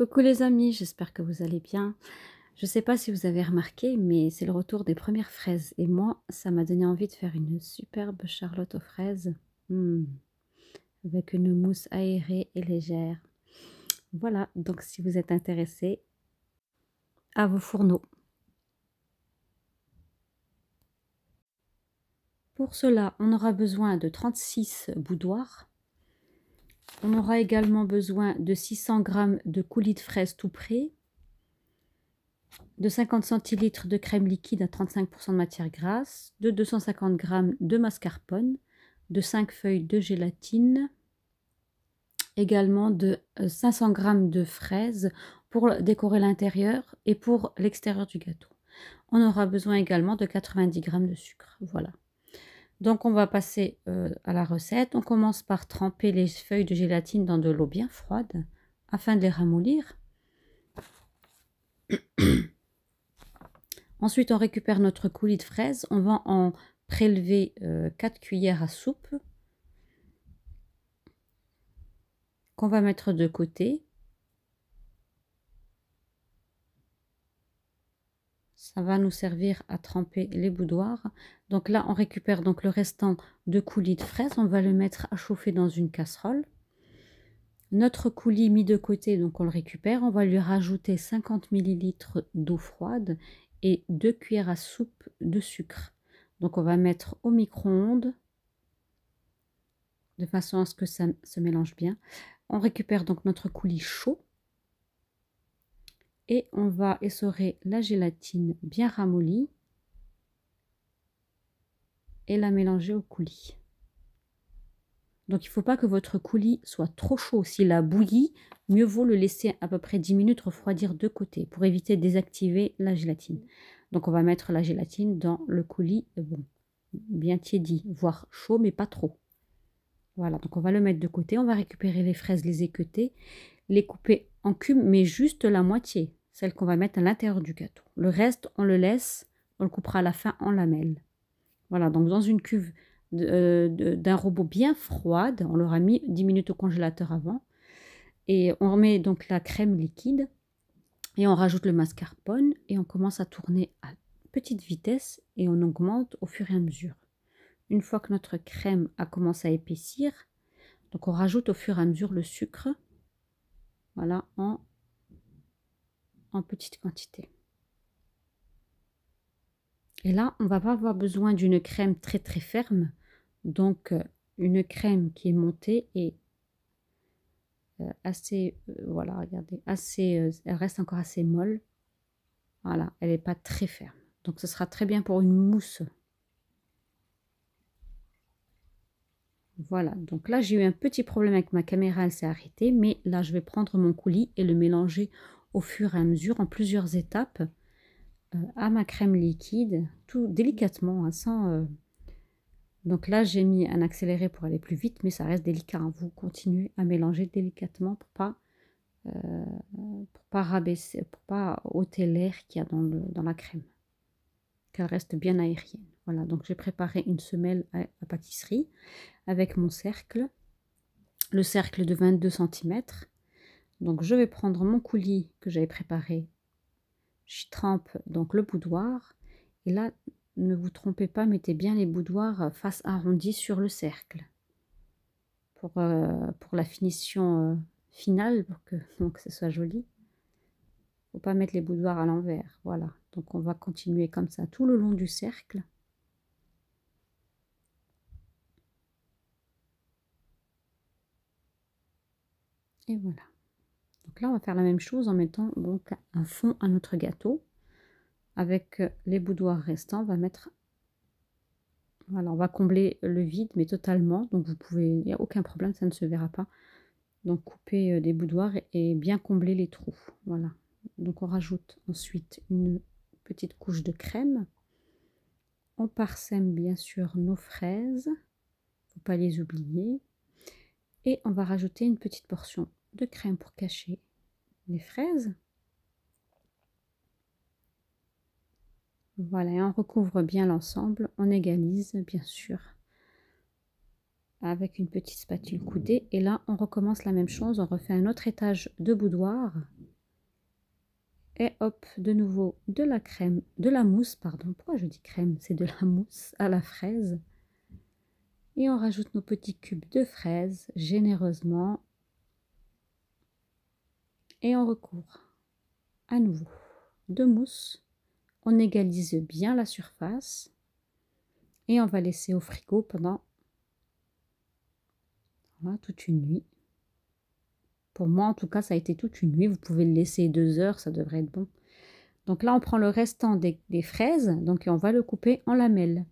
Coucou les amis, j'espère que vous allez bien. Je ne sais pas si vous avez remarqué, mais c'est le retour des premières fraises. Et moi, ça m'a donné envie de faire une superbe charlotte aux fraises. Hmm, avec une mousse aérée et légère. Voilà, donc si vous êtes intéressé, à vos fourneaux. Pour cela, on aura besoin de 36 boudoirs. On aura également besoin de 600 g de coulis de fraises tout prêt, de 50 centilitres de crème liquide à 35% de matière grasse, de 250 g de mascarpone, de 5 feuilles de gélatine, également de 500 g de fraises pour décorer l'intérieur et pour l'extérieur du gâteau. On aura besoin également de 90 g de sucre. Voilà. Donc on va passer à la recette. On commence par tremper les feuilles de gélatine dans de l'eau bien froide afin de les ramollir. Ensuite, on récupère notre coulis de fraises. On va en prélever 4 cuillères à soupe qu'on va mettre de côté. Ça va nous servir à tremper les boudoirs. Donc là, on récupère donc le restant de coulis de fraises. On va le mettre à chauffer dans une casserole. Notre coulis mis de côté, donc on le récupère. On va lui rajouter 50 ml d'eau froide et 2 cuillères à soupe de sucre. Donc on va mettre au micro-ondes de façon à ce que ça se mélange bien. On récupère donc notre coulis chaud et on va essorer la gélatine bien ramollie et la mélanger au coulis. Donc il ne faut pas que votre coulis soit trop chaud. S'il a bouilli, mieux vaut le laisser à peu près 10 minutes refroidir de côté pour éviter de désactiver la gélatine. Donc on va mettre la gélatine dans le coulis bien tiédi, voire chaud mais pas trop. Voilà, donc on va le mettre de côté. On va récupérer les fraises, les équeuter, les couper en cubes, mais juste la moitié, celle qu'on va mettre à l'intérieur du gâteau. Le reste, on le laisse, on le coupera à la fin en lamelles. Voilà, donc dans une cuve d'un robot bien froide, on l'aura mis 10 minutes au congélateur avant. Et on remet donc la crème liquide et on rajoute le mascarpone et on commence à tourner à petite vitesse et on augmente au fur et à mesure. Une fois que notre crème a commencé à épaissir, donc on rajoute au fur et à mesure le sucre, voilà, en petite quantité. Et là, on va pas avoir besoin d'une crème très très ferme, donc une crème qui est montée et assez, voilà, regardez, assez, elle reste encore assez molle. Voilà, elle n'est pas très ferme. Donc ce sera très bien pour une mousse. Voilà, donc là j'ai eu un petit problème avec ma caméra, elle s'est arrêtée, mais là je vais prendre mon coulis et le mélanger au fur et à mesure en plusieurs étapes à ma crème liquide, tout délicatement, hein, sans... Donc là j'ai mis un accéléré pour aller plus vite, mais ça reste délicat, hein. Vous continuez à mélanger délicatement pour pas rabaisser, pour pas ôter l'air qu'il y a dans la crème, qu'elle reste bien aérienne. Voilà, donc j'ai préparé une semelle à pâtisserie avec mon cercle, le cercle de 22 cm. Donc je vais prendre mon coulis que j'avais préparé, je trempe donc le boudoir et là ne vous trompez pas, mettez bien les boudoirs face arrondie sur le cercle pour la finition finale, pour que donc ce soit joli. Faut pas mettre les boudoirs à l'envers. Voilà, donc on va continuer comme ça tout le long du cercle. Et voilà. Donc là, on va faire la même chose en mettant donc un fond à notre gâteau. Avec les boudoirs restants, on va mettre... Voilà, on va combler le vide, mais totalement. Donc vous pouvez... Il n'y a aucun problème, ça ne se verra pas. Donc couper des boudoirs et bien combler les trous. Voilà. Donc on rajoute ensuite une petite couche de crème. On parsème bien sûr nos fraises. Il ne faut pas les oublier. Et on va rajouter une petite portion de crème pour cacher les fraises. Voilà, et on recouvre bien l'ensemble. On égalise bien sûr avec une petite spatule coudée. Et là, on recommence la même chose. On refait un autre étage de boudoir. Et hop, de nouveau de la crème, de la mousse, pardon. Pourquoi je dis crème? C'est de la mousse à la fraise. Et on rajoute nos petits cubes de fraises généreusement. Et on recouvre à nouveau de mousse. On égalise bien la surface. Et on va laisser au frigo pendant toute une nuit. Pour moi, en tout cas, ça a été toute une nuit. Vous pouvez le laisser 2 heures, ça devrait être bon. Donc là, on prend le restant des fraises, donc on va le couper en lamelles.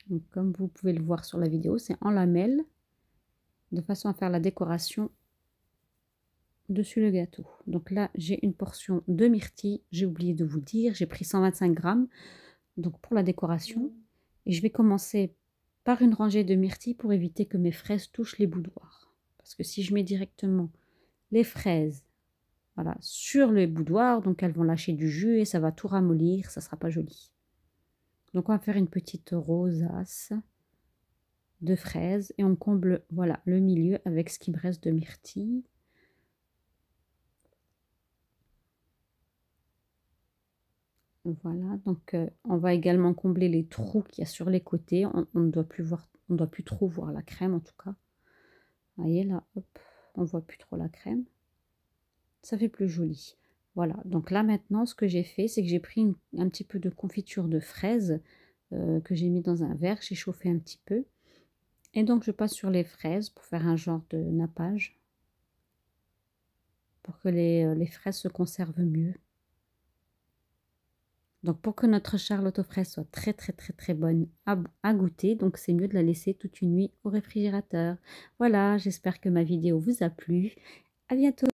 Donc, comme vous pouvez le voir sur la vidéo, c'est en lamelles, de façon à faire la décoration dessus le gâteau. Donc là, j'ai une portion de myrtille, j'ai oublié de vous le dire, j'ai pris 125 grammes donc pour la décoration. Et je vais commencer par une rangée de myrtille pour éviter que mes fraises touchent les boudoirs. Parce que si je mets directement les fraises voilà, sur les boudoirs, donc elles vont lâcher du jus et ça va tout ramollir, ça ne sera pas joli. Donc on va faire une petite rosace de fraises et on comble voilà, le milieu avec ce qui me reste de myrtille. Voilà, donc on va également combler les trous qu'il y a sur les côtés. On ne doit plus voir, on doit plus trop voir la crème en tout cas. Vous voyez là, hop, on voit plus trop la crème. Ça fait plus joli. Voilà, donc là maintenant ce que j'ai fait, c'est que j'ai pris un petit peu de confiture de fraises que j'ai mis dans un verre, j'ai chauffé un petit peu. Et donc je passe sur les fraises pour faire un genre de nappage. Pour que les fraises se conservent mieux. Donc pour que notre charlotte aux fraises soit très bonne à goûter, donc c'est mieux de la laisser toute une nuit au réfrigérateur. Voilà, j'espère que ma vidéo vous a plu. À bientôt.